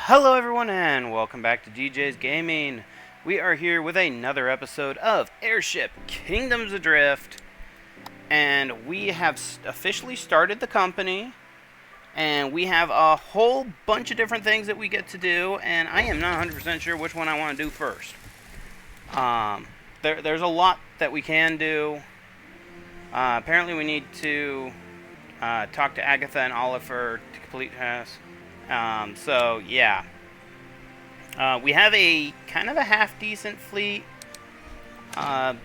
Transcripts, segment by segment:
Hello everyone and welcome back to DJ's Gaming. We are here with another episode of Airship Kingdoms Adrift. And we have officially started the company. And we have a whole bunch of different things that we get to do. And I am not 100% sure which one I want to do first. There's a lot that we can do. Apparently we need to talk to Agatha and Oliver to complete tasks. So yeah. We have a kind of a half-decent fleet. I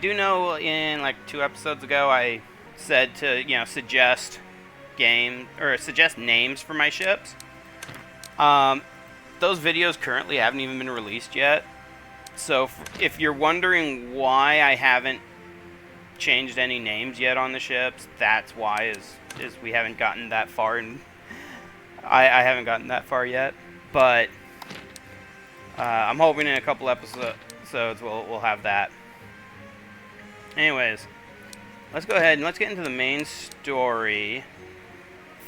do know in like 2 episodes ago I said to, suggest names for my ships. Those videos currently haven't even been released yet. So if you're wondering why I haven't changed any names yet on the ships, that's why is we haven't gotten that far, and I haven't gotten that far yet. But I'm hoping in a couple episodes we'll have that. Anyways, let's go ahead and let's get into the main story.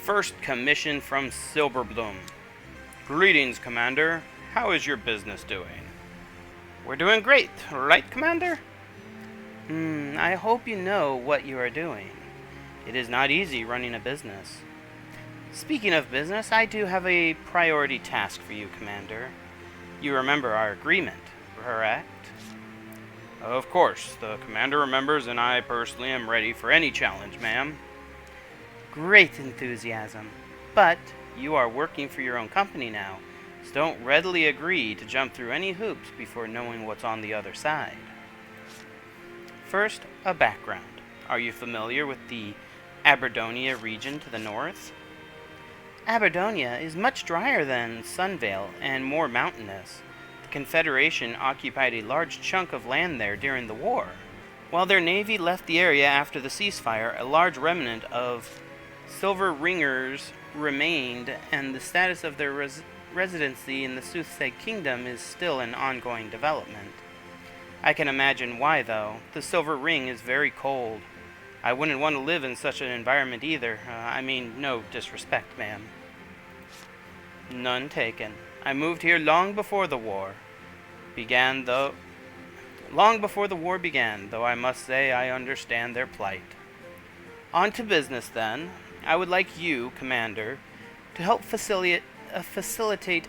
First commission from Silverbloom. Greetings, Commander. How is your business doing? We're doing great, right, Commander? I hope you know what you are doing. It is not easy running a business. Speaking of business, I do have a priority task for you, Commander. You remember our agreement, correct? Of course, the Commander remembers, and I personally am ready for any challenge, ma'am. Great enthusiasm. But you are working for your own company now, so don't readily agree to jump through any hoops before knowing what's on the other side. First, a background. Are you familiar with the Aberdonia region to the north? Aberdonia is much drier than Sunvale and more mountainous. The Confederation occupied a large chunk of land there during the war. While their navy left the area after the ceasefire, a large remnant of Silver Ringers remained, and the status of their residency in the Soothsay Kingdom is still an ongoing development. I can imagine why, though. The Silver Ring is very cold. I wouldn't want to live in such an environment either. I mean, no disrespect, ma'am. None taken. I moved here long before the war began, though I must say I understand their plight. On to business, then. I would like you, Commander, to help facilitate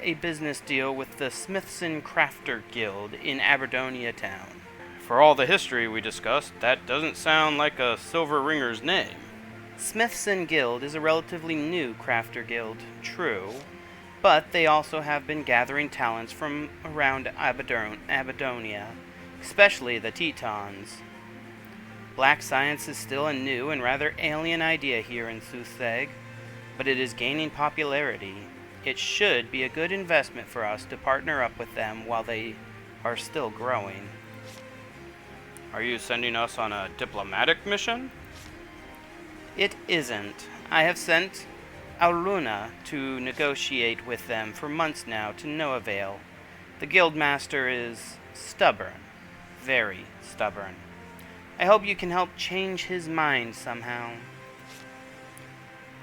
a business deal with the Smithson Crafter Guild in Aberdonia Town. For all the history we discussed, that doesn't sound like a Silver Ringer's name. Smithson Guild is a relatively new crafter guild, true, but they also have been gathering talents from around Aberdonia, especially the Tetons. Black science is still a new and rather alien idea here in Soothsay, but it is gaining popularity. It should be a good investment for us to partner up with them while they are still growing. Are you sending us on a diplomatic mission? It isn't. I have sent Alruna to negotiate with them for months now to no avail. The guildmaster is stubborn. Very stubborn. I hope you can help change his mind somehow.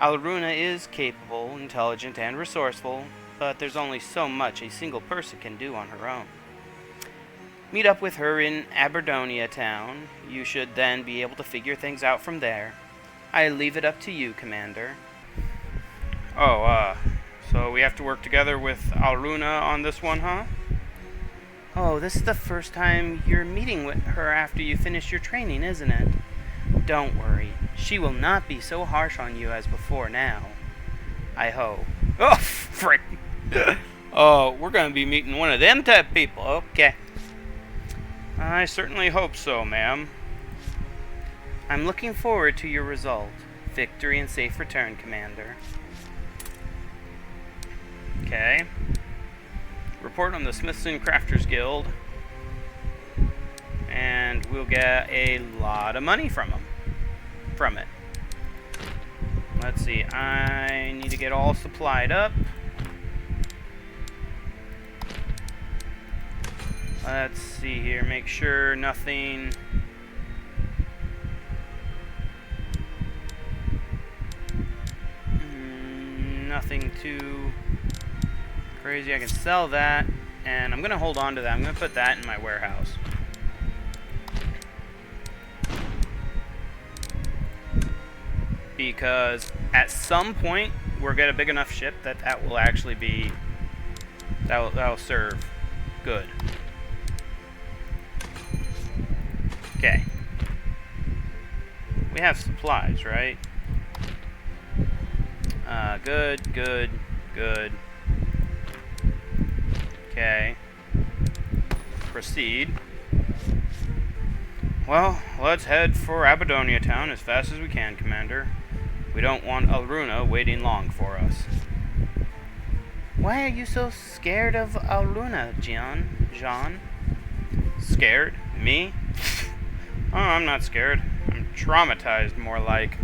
Alruna is capable, intelligent, and resourceful, but there's only so much a single person can do on her own. Meet up with her in Aberdonia Town. You should then be able to figure things out from there. I leave it up to you, Commander. So we have to work together with Alruna on this one, huh? Oh, this is the first time you're meeting with her after you finish your training, isn't it? Don't worry. She will not be so harsh on you as before now. I hope. Oh, frick. Oh, we're going to be meeting one of them type of people. Okay. I certainly hope so, ma'am. I'm looking forward to your result. Victory and safe return, Commander. Okay. Report on the Smithson Crafters Guild. And we'll get a lot of money from it. Let's see. I need to get all supplied up. Let's see here. Make sure nothing... nothing too crazy. I can sell that, and I'm going to hold on to that. I'm going to put that in my warehouse. Because at some point, we'll get a big enough ship that will actually be... That'll serve good. Okay. We have supplies, right? Good, good, good. Okay. Proceed. Well, let's head for Abadonia Town as fast as we can, Commander. We don't want Alruna waiting long for us. Why are you so scared of Alruna, Jean? Scared? Me? Oh, I'm not scared. I'm traumatized, more like.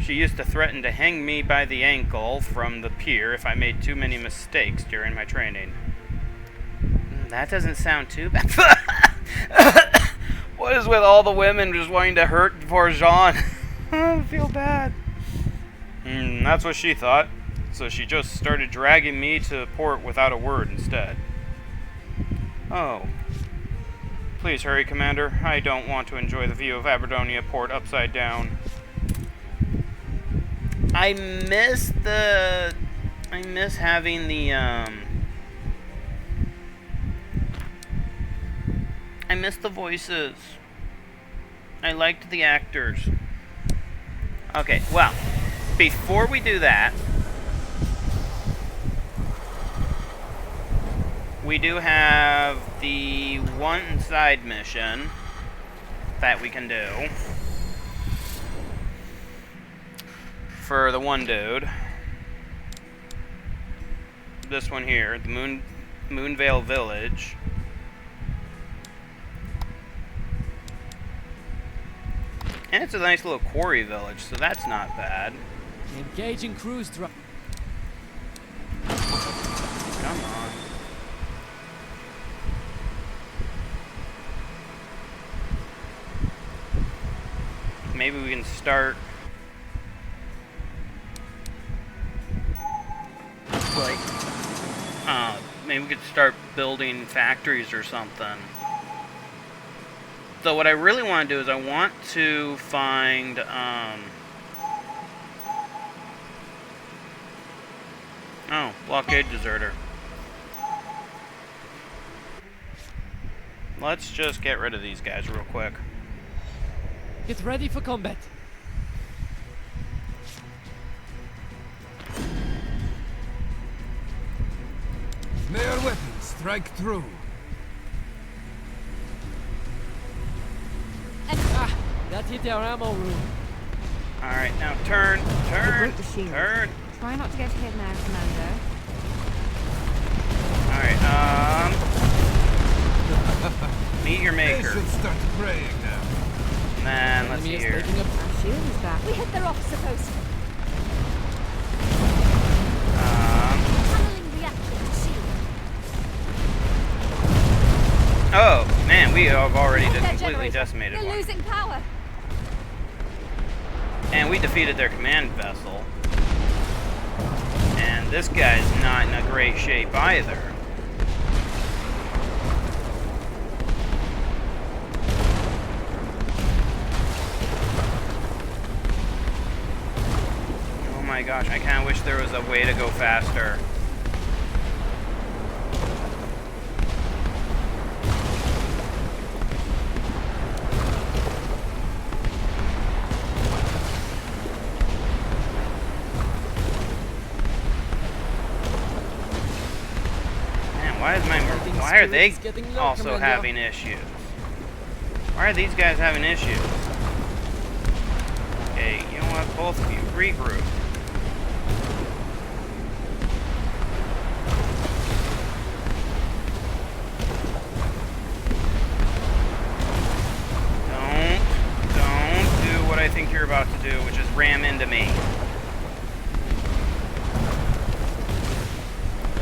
She used to threaten to hang me by the ankle from the pier if I made too many mistakes during my training. That doesn't sound too bad. What is with all the women just wanting to hurt poor Jean? I feel bad. That's what she thought. So she just started dragging me to port without a word instead. Oh. Please hurry, Commander. I don't want to enjoy the view of Abadonia Port upside down. I miss having the, I miss the voices. I liked the actors. Okay, well, before we do that, we do have the one side mission that we can do for the one dude. This one here, the Moonvale Village. And it's a nice little quarry village, so that's not bad. Engaging cruise drive. Come on. Maybe we can start like maybe we could start building factories or something. So what I really want to do is I want to find oh, blockade deserter. Let's just get rid of these guys real quick. Get ready for combat. May our weapons strike through. That hit our ammo room. Alright, now turn. Break the shield. Turn. Try not to get hit now, Commander. Alright, meet your They maker. should start praying now. Man, let's see Enemy is here. taking a Our shield is back. We hit their officer post. Channeling reactor to shield. Oh, man, we have already Hit their completely generator. decimated They're one. losing power. And we defeated their command vessel. And this guy's not in a great shape either. Oh my gosh, I kinda wish there was a way to go faster. Why are they also having issues? Why are these guys having issues? Okay, you know what? Both of you, regroup. Don't do what I think you're about to do, which is ram into me.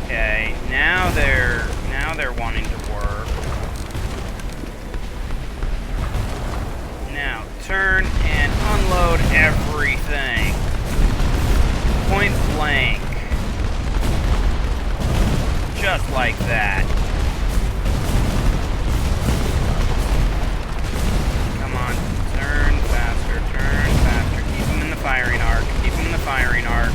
Okay, now they're wanting to work. Now turn and unload everything. Point blank. Just like that. Come on. Turn faster. Turn faster. Keep him in the firing arc. Keep him in the firing arc.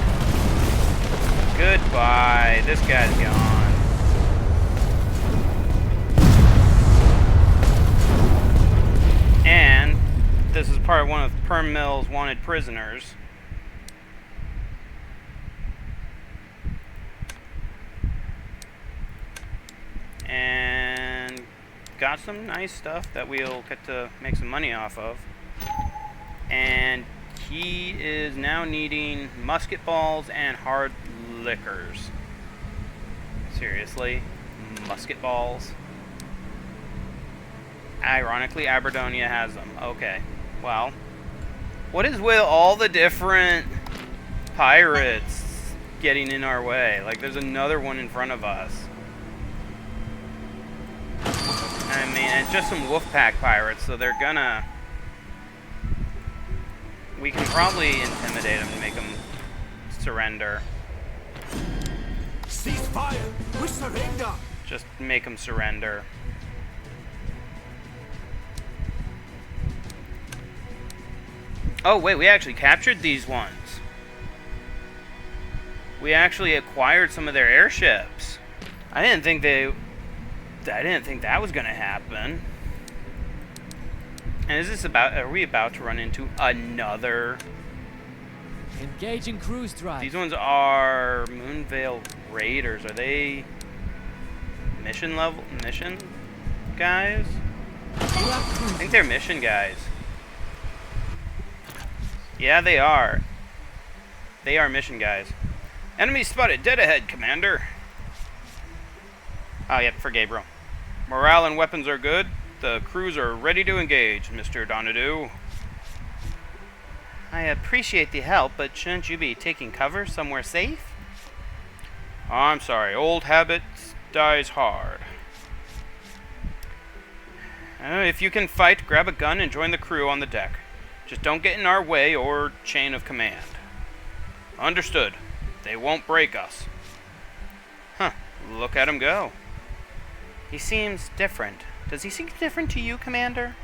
Goodbye. This guy's gone. And this is part of one of Perm Mill's wanted prisoners. And got some nice stuff that we'll get to make some money off of. And he is now needing musket balls and hard liquors. Seriously? Musket balls? Ironically, Aberdonia has them. Okay. Well, what is with all the different pirates getting in our way? Like, there's another one in front of us. I mean, it's just some Wolfpack pirates, so they're gonna... We can probably intimidate them to make them surrender. Cease fire! We surrender! Just make them surrender. Oh, wait, we actually captured these ones. We actually acquired some of their airships. I didn't think that was gonna happen. And is this about... Are we about to run into another... Engaging cruise drive. These ones are Moonvale Raiders. Are they... mission guys? I think they're mission guys. Yeah, they are. They are mission guys. Enemy spotted. Dead ahead, Commander. Oh, yep, for Gabriel. Morale and weapons are good. The crews are ready to engage, Mr. Donadu. I appreciate the help, but shouldn't you be taking cover somewhere safe? Oh, I'm sorry. Old habits dies hard. If you can fight, grab a gun and join the crew on the deck. Just don't get in our way or chain of command. Understood. They won't break us. Huh. Look at him go. He seems different. Does he seem different to you, Commander?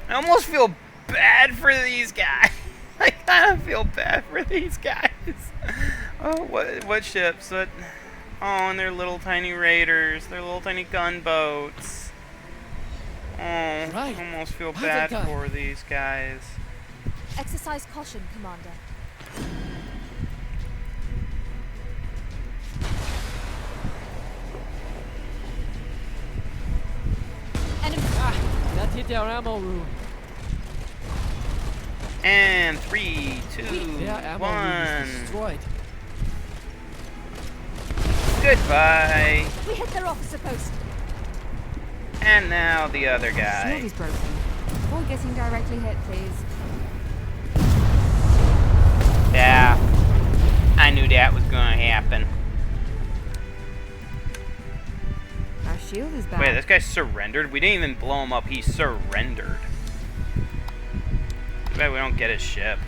I almost feel bad for these guys. I kind of feel bad for these guys. Oh, what ships? What? Oh, and they're little tiny raiders. They're little tiny gunboats. Oh, Right. I almost feel Have bad it done. for these guys. Exercise caution, Commander. Enemy. That hit our ammo room. And 3, 2, Their ammo room is 1. destroyed. Goodbye. We hit their officer post. And now the other Shield guy. is broken. Avoid getting directly hit, please. Yeah. I knew that was gonna happen. Our shield is back. Wait, this guy surrendered? We didn't even blow him up. He surrendered. Too bad we don't get his ship.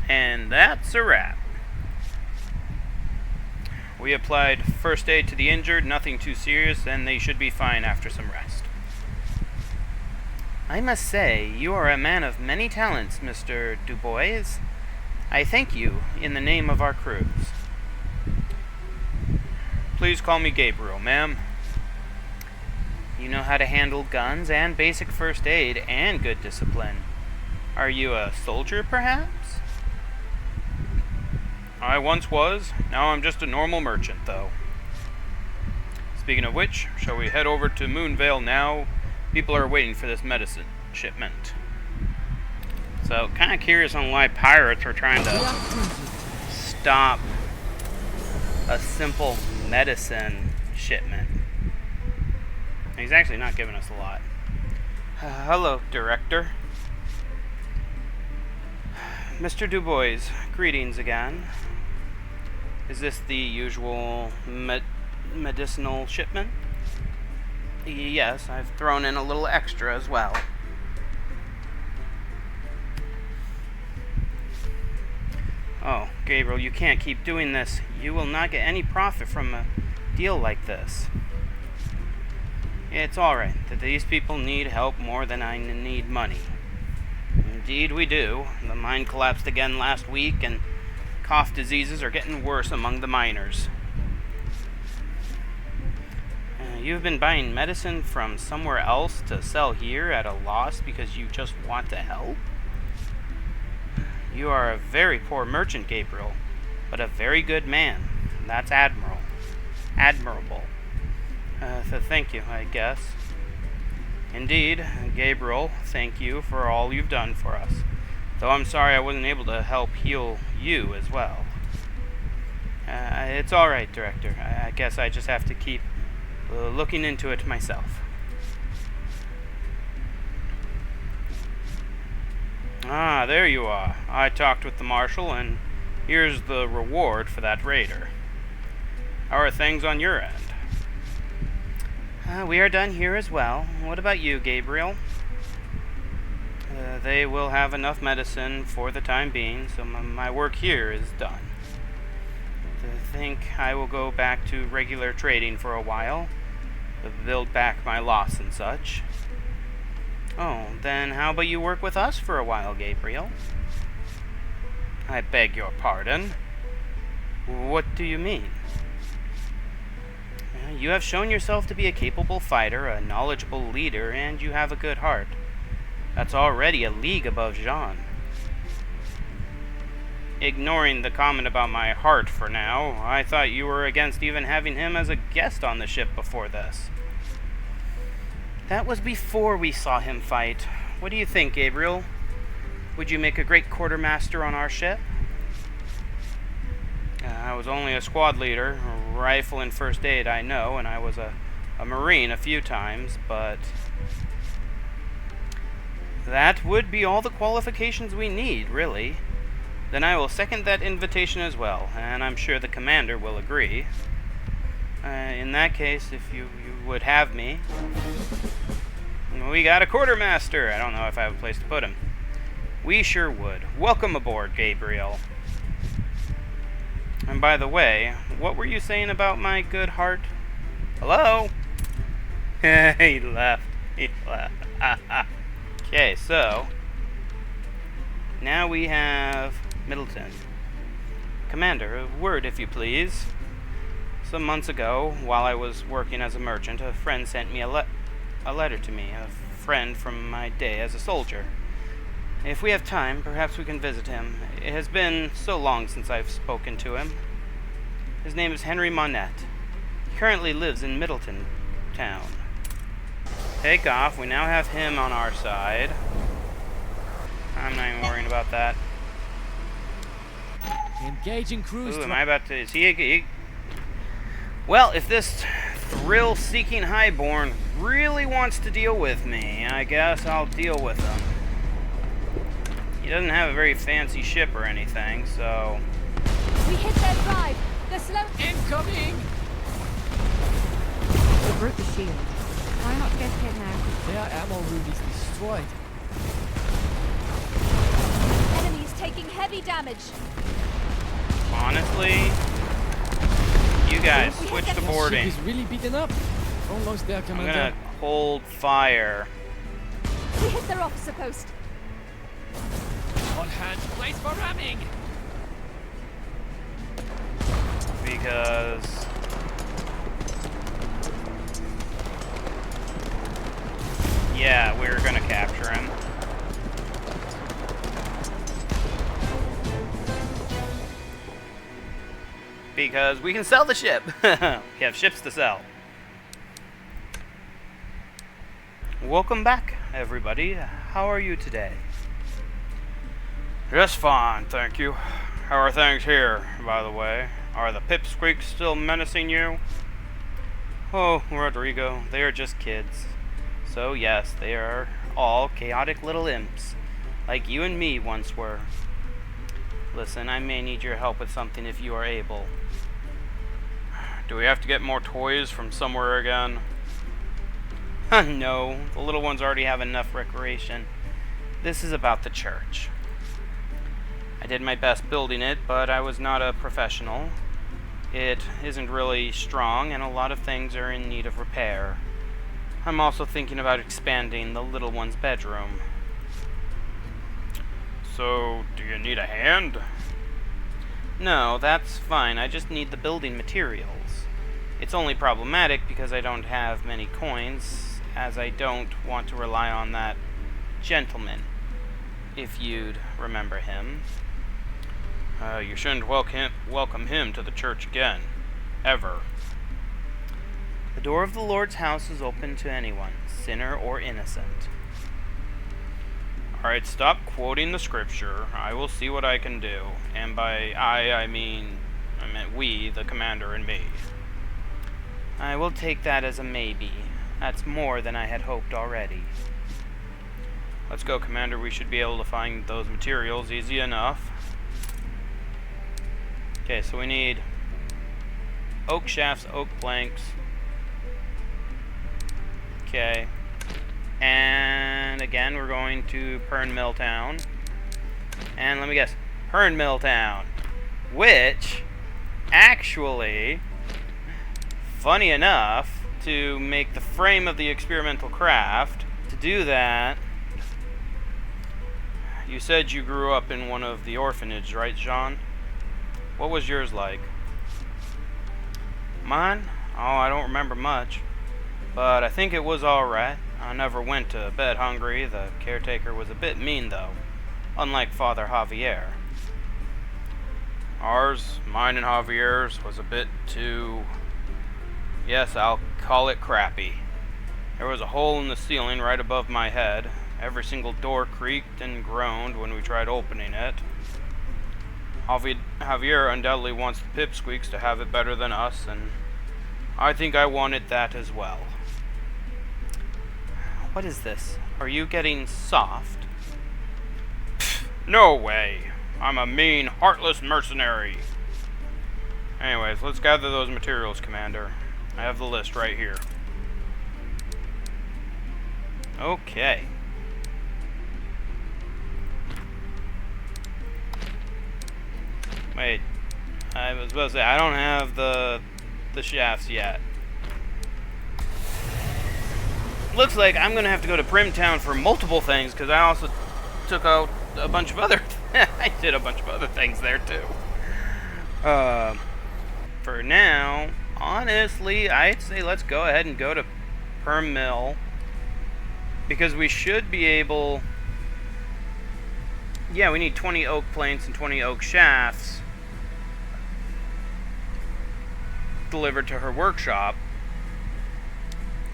And that's a wrap. We applied first aid to the injured, nothing too serious, and they should be fine after some rest. I must say, you are a man of many talents, Mr. Dubois. I thank you in the name of our crews. Please call me Gabriel, ma'am. You know how to handle guns and basic first aid and good discipline. Are you a soldier, perhaps? I once was. Now I'm just a normal merchant, though. Speaking of which, shall we head over to Moonvale now? People are waiting for this medicine shipment. So, kind of curious on why pirates are trying to stop a simple medicine shipment. He's actually not giving us a lot. Hello, Director. Mr. Dubois, greetings again. Is this the usual medicinal shipment? Yes, I've thrown in a little extra as well. Oh, Gabriel, you can't keep doing this. You will not get any profit from a deal like this. It's alright that these people need help more than I need money. Indeed we do. The mine collapsed again last week, and cough diseases are getting worse among the miners. You've been buying medicine from somewhere else to sell here at a loss because you just want to help? You are a very poor merchant, Gabriel, but a very good man. That's admirable. So thank you, I guess. Indeed, Gabriel, thank you for all you've done for us. Though I'm sorry I wasn't able to help heal you as well. It's alright, Director. I guess I just have to keep looking into it myself. Ah, there you are. I talked with the Marshal, and here's the reward for that raider. How are things on your end? We are done here as well. What about you, Gabriel? They will have enough medicine for the time being, so my work here is done. I think I will go back to regular trading for a while, to build back my loss and such. Oh, then how about you work with us for a while, Gabriel? I beg your pardon. What do you mean? You have shown yourself to be a capable fighter, a knowledgeable leader, and you have a good heart. That's already a league above Jean. Ignoring the comment about my heart for now, I thought you were against even having him as a guest on the ship before this. That was before we saw him fight. What do you think, Gabriel? Would you make a great quartermaster on our ship? I was only a squad leader, a rifle and first aid, I know, and I was a Marine a few times, but that would be all the qualifications we need, really. Then I will second that invitation as well, and I'm sure the commander will agree. In that case, if you would have me. We got a quartermaster! I don't know if I have a place to put him. We sure would. Welcome aboard, Gabriel. And by the way, what were you saying about my good heart? Hello? He left. He left. Okay, so now we have Middleton. Commander, a word if you please. Some months ago, while I was working as a merchant, a friend sent me a letter to me, a friend from my day as a soldier. If we have time, perhaps we can visit him. It has been so long since I've spoken to him. His name is Henry Monette. He currently lives in Middleton town. Take off. We now have him on our side. I'm not even worrying about that. Engaging cruise Ooh, am drive. I about to... Is he... Well, if this thrill-seeking highborn really wants to deal with me, I guess I'll deal with him. He doesn't have a very fancy ship or anything, so... We hit their drive. They're slow. Incoming! They broke the shield. Try not to get hit now. Their ammo room is destroyed. Enemy is taking heavy damage. Honestly, you guys, switch to Ship boarding. is really beaten up. Almost there, I'm Commander. gonna hold fire. We hit their officer post. On hand, place for ramming. Because... yeah, we're gonna capture him. Because we can sell the ship. We have ships to sell. Welcome back, everybody. How are you today? Just fine, thank you. How are things here, by the way? Are the pipsqueaks still menacing you? Oh, Rodrigo, they are just kids. So yes, they are all chaotic little imps, like you and me once were. Listen, I may need your help with something if you are able. Do we have to get more toys from somewhere again? No, the little ones already have enough recreation. This is about the church. I I did my best building it, but I was not a professional. It isn't really strong, and a lot of things are in need of repair. I'm also thinking about expanding the little one's bedroom. So, do you need a hand? No, that's fine. I just need the building materials. It's only problematic because I don't have many coins, as I don't want to rely on that gentleman, if you'd remember him. You shouldn't welcome him to the church again. Ever. The door of the Lord's house is open to anyone, sinner or innocent. Alright, stop quoting the scripture. I will see what I can do. And by I meant we, the commander, and me. I will take that as a maybe. That's more than I had hoped already. Let's go, Commander. We should be able to find those materials easy enough. Okay, so we need oak shafts, oak planks. Okay. And again, we're going to Pern Mill Town. And let me guess, Pern Mill Town. Which, actually, funny enough, to make the frame of the experimental craft, to do that, you said you grew up in one of the orphanages, right, Jean? What was yours like? Mine? Oh, I don't remember much. But I think it was alright. I never went to bed hungry. The caretaker was a bit mean, though. Unlike Father Javier. Mine and Javier's, was a bit too... Yes, I'll call it crappy. There was a hole in the ceiling right above my head. Every single door creaked and groaned when we tried opening it. Javier undoubtedly wants the pipsqueaks to have it better than us, and I think I wanted that as well. What is this? Are you getting soft? Pfft, no way. I'm a mean, heartless mercenary. Anyways, let's gather those materials, Commander. I have the list right here. Okay. Wait, I was supposed to say, I don't have the shafts yet. Looks like I'm going to have to go to Primtown for multiple things, because I also took out a bunch of other... I did a bunch of other things there, too. For now, honestly, I'd say let's go ahead and go to Perm Mill, because we should be able... Yeah, we need 20 oak planks and 20 oak shafts delivered to her workshop.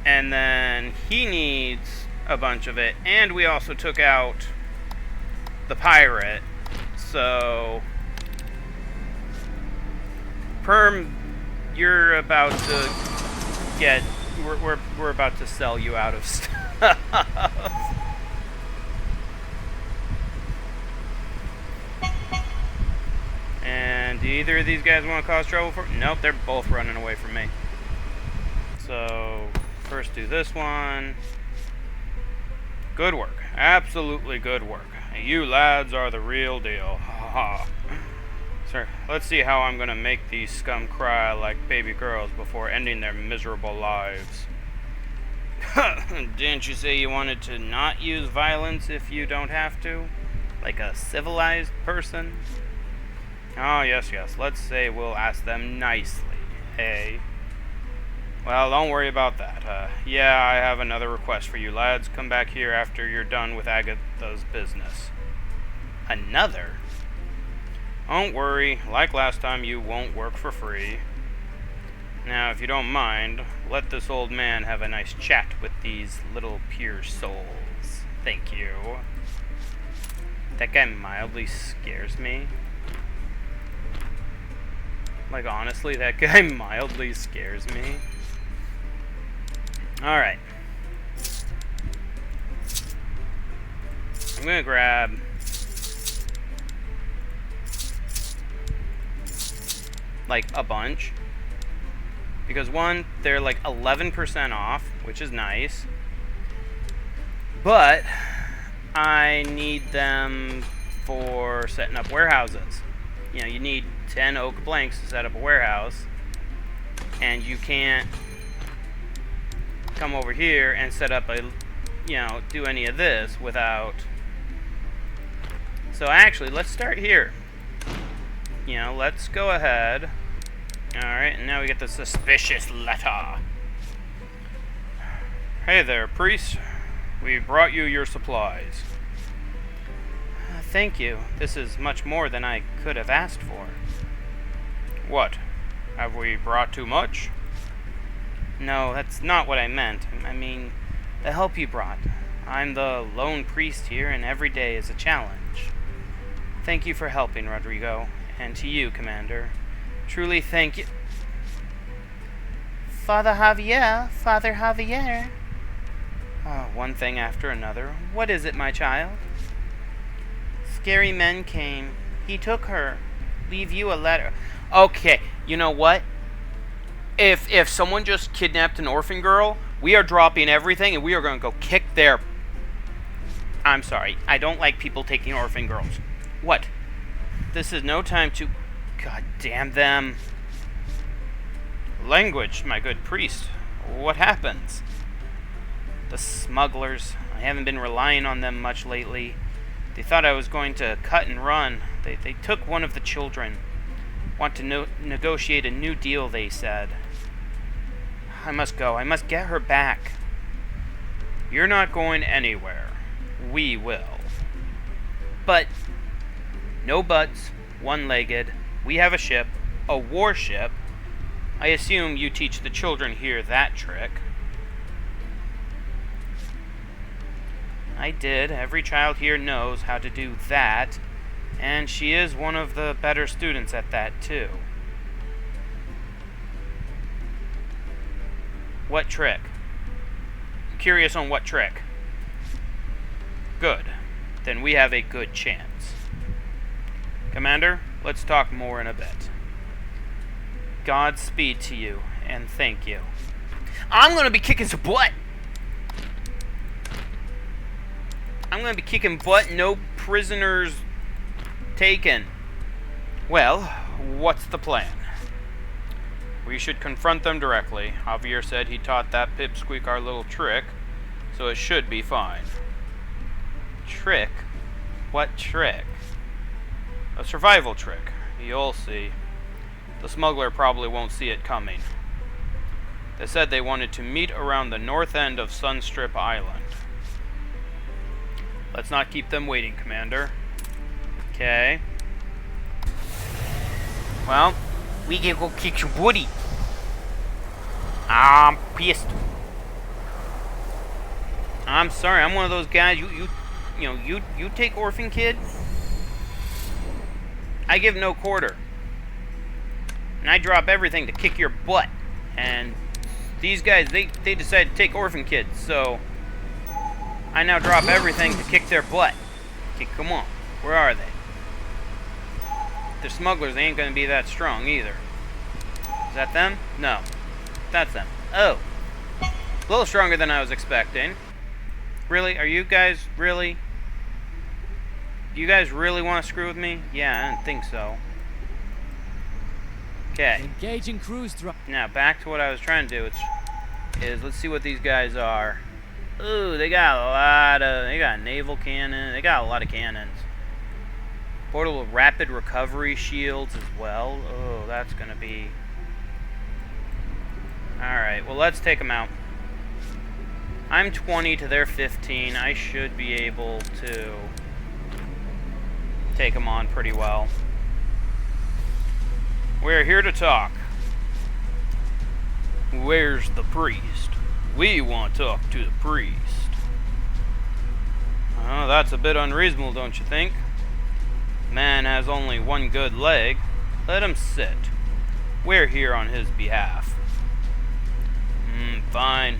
And then he needs a bunch of it. And we also took out the pirate. So... Perm, you're about to get... We're about to sell you out of stuff. And do either of these guys want to cause trouble for... Nope, they're both running away from me. So, first do this one. Good work. Absolutely good work. You lads are the real deal. Ha ha. Sir, let's see how I'm going to make these scum cry like baby girls before ending their miserable lives. Didn't you say you wanted to not use violence if you don't have to? Like a civilized person? Oh, yes, yes. Let's say we'll ask them nicely, hey? Well, don't worry about that. Yeah, I have another request for you lads. Come back here after you're done with Agatha's business. Another? Don't worry. Like last time, you won't work for free. Now, if you don't mind, let this old man have a nice chat with these little pure souls. Thank you. That guy mildly scares me. Like, honestly, that guy mildly scares me. Alright. I'm gonna grab... like, a bunch. Because, one, they're like 11% off, which is nice. But I need them for setting up warehouses. You know, you need 10 oak planks to set up a warehouse, and you can't come over here and set up a, you know, do any of this without. So actually, let's start here. You know, let's go ahead. Alright, and now we get the suspicious letter. Hey there, priest. We brought you your supplies. Thank you. This is much more than I could have asked for. What? Have we brought too much? No, that's not what I meant. I mean, the help you brought. I'm the lone priest here, and every day is a challenge. Thank you for helping, Rodrigo. And to you, Commander. Truly thank you. Father Javier, Father Javier. Oh, one thing after another. What is it, my child? Scary men came. He took her. Leave you a letter. Okay, you know what? If someone just kidnapped an orphan girl, we are dropping everything and we are going to go kick their... I'm sorry. I don't like people taking orphan girls. What? This is no time to... God damn them. Language, my good priest. What happens? The smugglers. I haven't been relying on them much lately. They thought I was going to cut and run. They took one of the children. Want to negotiate a new deal, they said. I must go. I must get her back. You're not going anywhere. We will. But... no buts. One-legged. We have a ship. A warship. I assume you teach the children here that trick. I did. Every child here knows how to do that, and she is one of the better students at that, too. What trick? I'm curious on what trick. Good. Then we have a good chance. Commander, let's talk more in a bit. Godspeed to you, and thank you. I'm gonna be kicking some butt! I'm going to be kicking butt, no prisoners taken. Well, what's the plan? We should confront them directly. Javier said he taught that pipsqueak our little trick, so it should be fine. Trick? What trick? A survival trick. You'll see. The smuggler probably won't see it coming. They said they wanted to meet around the north end of Sunstrip Island. Let's not keep them waiting, Commander. Okay. Well, we can go kick some booty. I'm pissed. I'm sorry. I'm one of those guys. You take orphan kid. I give no quarter, and I drop everything to kick your butt. And these guys, they decided to take orphan kids, so. I now drop everything to kick their butt. Okay, come on. Where are they? They're smugglers. They ain't gonna be that strong either. Is that them? No. That's them. Oh. A little stronger than I was expecting. Really? Are you guys really? Do you guys really want to screw with me? Yeah, I didn't think so. Okay. Engaging cruise drive. Now, back to what I was trying to do, which is let's see what these guys are. Ooh, they got a naval cannon. They got a lot of cannons. Portable rapid recovery shields as well. Oh, that's gonna be... Alright, well, let's take them out. I'm 20 to their 15. I should be able to take them on pretty well. We're here to talk. Where's the priest? We want to talk to the priest. Oh, that's a bit unreasonable, don't you think? Man has only one good leg. Let him sit. We're here on his behalf. Fine.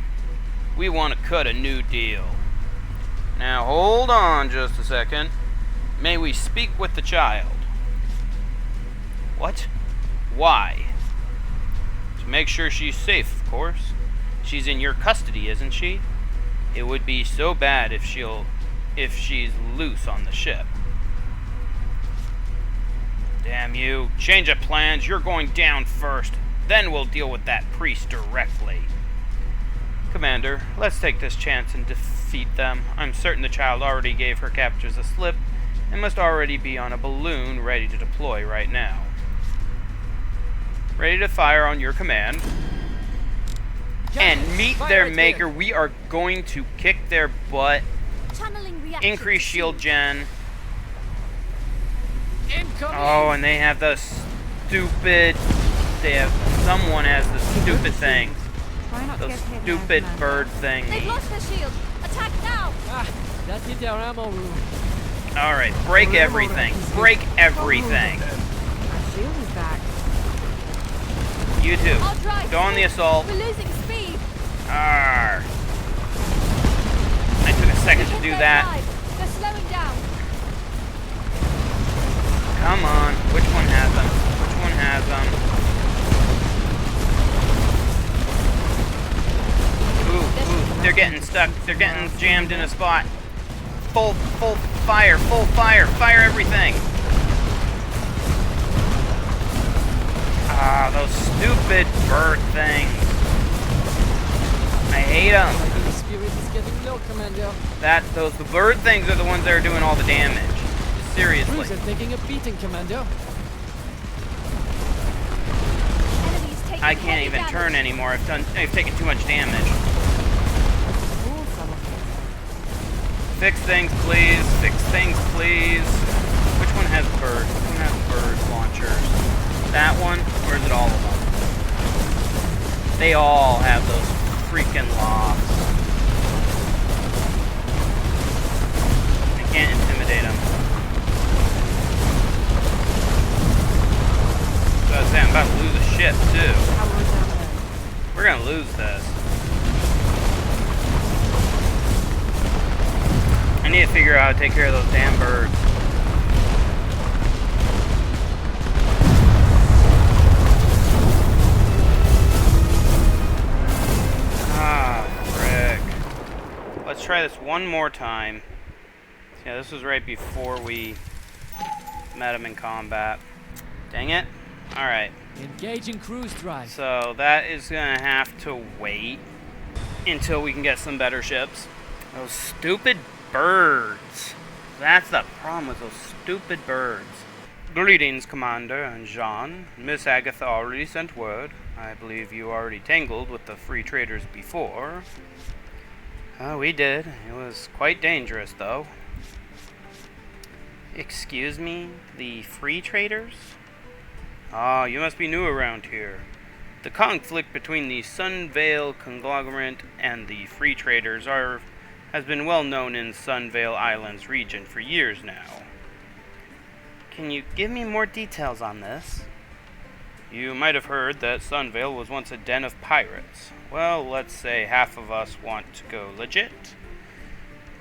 We want to cut a new deal. Now hold on just a second. May we speak with the child? What? Why? To make sure she's safe, of course. She's in your custody, isn't she? It would be so bad if she's loose on the ship. Damn you. Change of plans. You're going down first. Then we'll deal with that priest directly. Commander, let's take this chance and defeat them. I'm certain the child already gave her captors a slip and must already be on a balloon ready to deploy right now. Ready to fire on your command. And meet their maker. We are going to kick their butt. Channeling reaction. Increase shield gen. Incoming. Oh, and they have the stupid... Someone has the stupid thing. Try not to Those get hit now, stupid Commander. bird They've thingy. lost their shield. Attack now. That hit our ammo room. Alright, break everything. Break everything. Our shield is back. You two. I'll drive. Go on the assault. We're losing speed. Arr. I took a second to Hit do their that. drive. They're slowing down. Come on. Which one has them? Which one has them? Ooh, they're getting stuck. They're getting jammed in a spot. Full fire, fire everything. Ah, those stupid bird things. I hate them. The spirit is getting low, Commander. The bird things are the ones that are doing all the damage. Seriously. Crews are taking a beating, Commander. Enemies taking I can't heavy even damage. turn anymore. I've taken too much damage. All subtle hits. Fix things, please. Fix things, please. Which one has bird? Which one has bird launchers? That one, or is it all of them? They all have those freaking lofts. I can't intimidate them. So I was saying, I'm about to lose a ship, too. How was that? We're gonna lose this. I need to figure out how to take care of those damn birds. Ah, frick. Let's try this one more time. Yeah, this was right before we met him in combat. Dang it. Alright. Engaging cruise drive. So that is gonna have to wait until we can get some better ships. Those stupid birds. That's the problem with those stupid birds. Greetings, Commander and Jean. Miss Agatha already sent word. I believe you already tangled with the free traders before. We did. It was quite dangerous, though. Excuse me? The free traders? Ah, you must be new around here. The conflict between the Sunvale conglomerate and the free traders has been well known in Sunvale Islands region for years now. Can you give me more details on this? You might have heard that Sunvale was once a den of pirates. Well, let's say half of us want to go legit.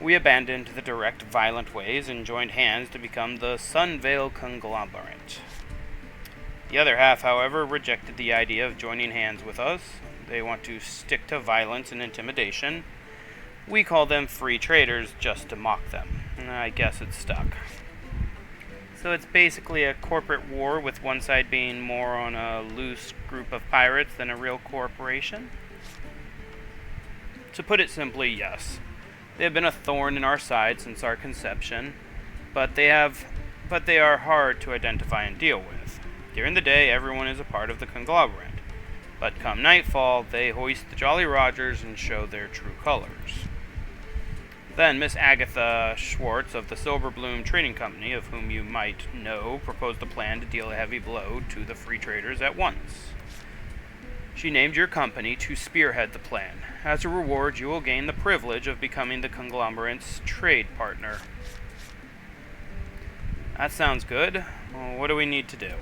We abandoned the direct, violent ways and joined hands to become the Sunvale conglomerate. The other half, however, rejected the idea of joining hands with us. They want to stick to violence and intimidation. We call them free traders just to mock them. I guess it's stuck. So it's basically a corporate war, with one side being more on a loose group of pirates than a real corporation. To put it simply, yes. They have been a thorn in our side since our conception, but they are hard to identify and deal with. During the day, everyone is a part of the conglomerate, but come nightfall, they hoist the Jolly Rogers and show their true colors. Then Miss Agatha Schwartz of the Silverbloom Trading Company, of whom you might know, proposed a plan to deal a heavy blow to the free traders at once. She named your company to spearhead the plan. As a reward, you will gain the privilege of becoming the conglomerate's trade partner. That sounds good. Well, what do we need to do?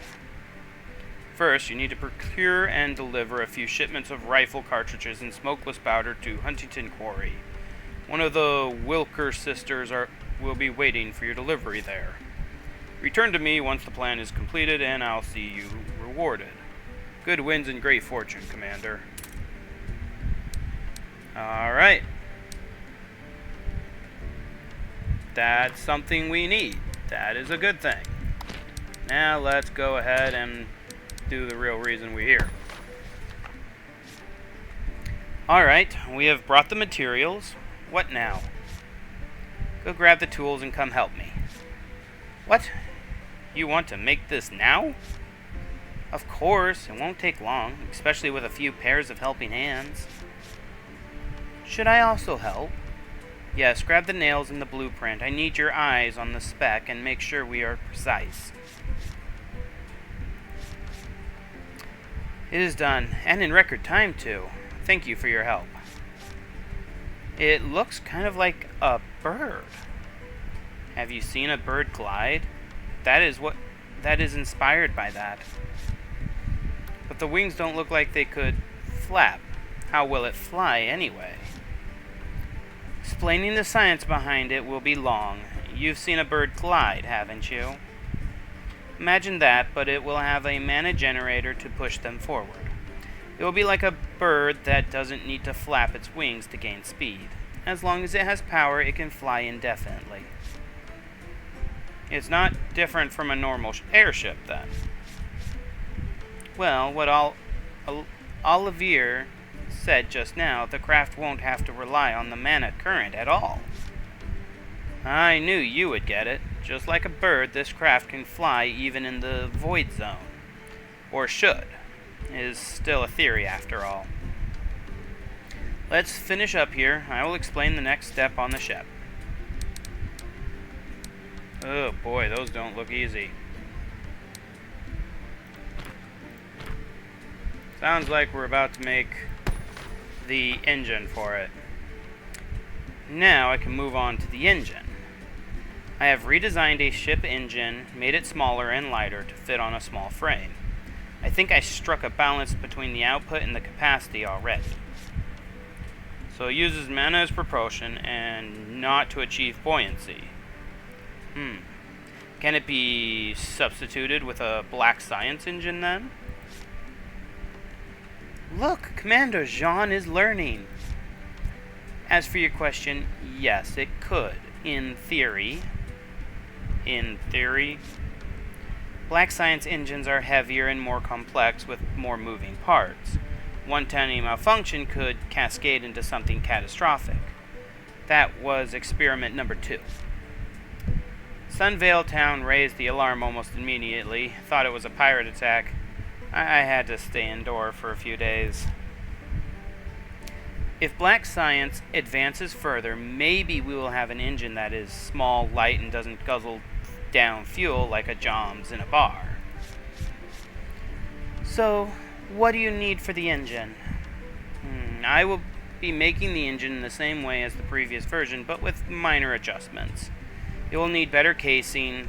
First, you need to procure and deliver a few shipments of rifle cartridges and smokeless powder to Huntington Quarry. One of the Wilker sisters will be waiting for your delivery there. Return to me once the plan is completed, and I'll see you rewarded. Good winds and great fortune, Commander. Alright. That's something we need. That is a good thing. Now let's go ahead and do the real reason we're here. Alright, we have brought the materials. What now? Go grab the tools and come help me. What? You want to make this now? Of course, it won't take long, especially with a few pairs of helping hands. Should I also help? Yes, grab the nails and the blueprint. I need your eyes on the spec and make sure we are precise. It is done, and in record time too. Thank you for your help. It looks kind of like a bird. Have you seen a bird glide? That is inspired by that. But the wings don't look like they could flap. How will it fly anyway? Explaining the science behind it will be long. You've seen a bird glide, haven't you? Imagine that, but it will have a mana generator to push them forward. It will be like a bird that doesn't need to flap its wings to gain speed. As long as it has power, it can fly indefinitely. It's not different from a normal airship, then. Well, what Olivier said just now, the craft won't have to rely on the mana current at all. I knew you would get it. Just like a bird, this craft can fly even in the void zone. Or should. It is still a theory after all. Let's finish up here. I will explain the next step on the ship. Oh boy, those don't look easy. Sounds like we're about to make the engine for it. Now I can move on to the engine. I have redesigned a ship engine, made it smaller and lighter to fit on a small frame. I think I struck a balance between the output and the capacity already. So it uses mana as propulsion and not to achieve buoyancy. Can it be substituted with a black science engine then? Look, Commander Jean is learning. As for your question, yes, it could, in theory. In theory. Black science engines are heavier and more complex with more moving parts. One tiny malfunction could cascade into something catastrophic. That was experiment number 2. Sunvale Town raised the alarm almost immediately, thought it was a pirate attack. I had to stay indoor for a few days. If black science advances further, maybe we will have an engine that is small, light, and doesn't guzzle down fuel like a Joms in a bar. So, what do you need for the engine? I will be making the engine in the same way as the previous version, but with minor adjustments. It will need better casing,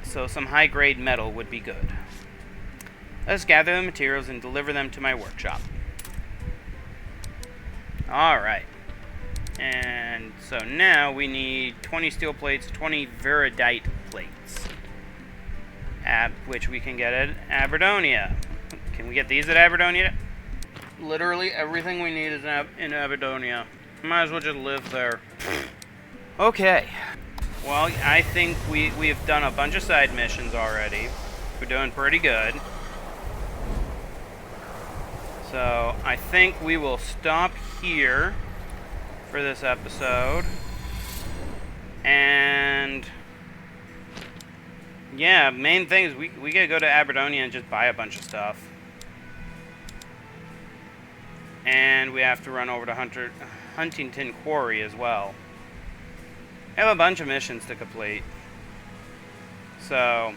so some high-grade metal would be good. Let's gather the materials and deliver them to my workshop. Alright. And so now we need 20 steel plates, 20 viridite plates. Which we can get at Aberdonia. Can we get these at Aberdonia? Literally everything we need is in Aberdonia. Might as well just live there. Okay. Well, I think we've done a bunch of side missions already. We're doing pretty good. So, I think we will stop here for this episode. And yeah, main thing is we gotta go to Aberdonia and just buy a bunch of stuff. And we have to run over to Huntington Quarry as well. I have a bunch of missions to complete. So,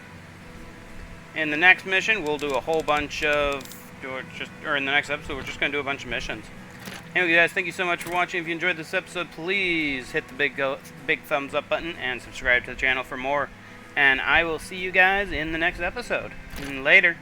in the next mission, we'll do a whole bunch of, or in the next episode, we're just going to do a bunch of missions. Anyway, guys, thank you so much for watching. If you enjoyed this episode, please hit the big thumbs up button and subscribe to the channel for more. And I will see you guys in the next episode. Later.